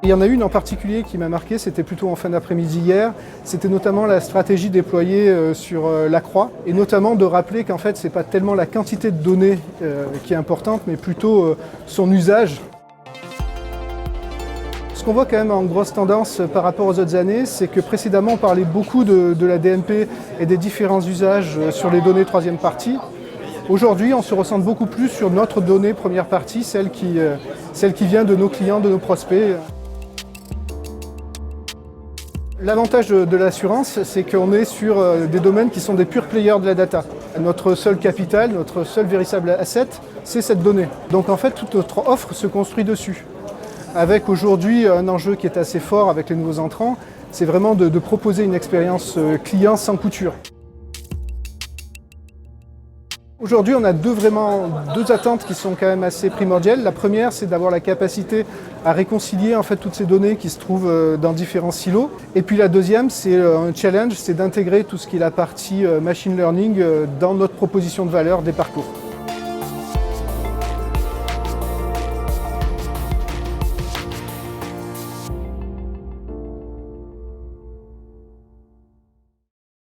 Il y en a une en particulier qui m'a marqué, c'était plutôt en fin d'après-midi hier. C'était notamment la stratégie déployée sur la croix, et notamment de rappeler qu'en fait, ce n'est pas tellement la quantité de données qui est importante, mais plutôt son usage. Ce qu'on voit quand même en grosse tendance par rapport aux autres années, c'est que précédemment, on parlait beaucoup de la DMP et des différents usages sur les données troisième partie. Aujourd'hui, on se recentre beaucoup plus sur notre donnée première partie, celle qui vient de nos clients, de nos prospects. L'avantage de l'assurance, c'est qu'on est sur des domaines qui sont des pure players de la data. Notre seul capital, notre seul véritable asset, c'est cette donnée. Donc en fait, toute notre offre se construit dessus. Avec aujourd'hui un enjeu qui est assez fort avec les nouveaux entrants, c'est vraiment de proposer une expérience client sans couture. Aujourd'hui, on a deux attentes qui sont quand même assez primordiales. La première, c'est d'avoir la capacité à réconcilier en fait toutes ces données qui se trouvent dans différents silos. Et puis la deuxième, c'est un challenge, c'est d'intégrer tout ce qui est la partie machine learning dans notre proposition de valeur des parcours.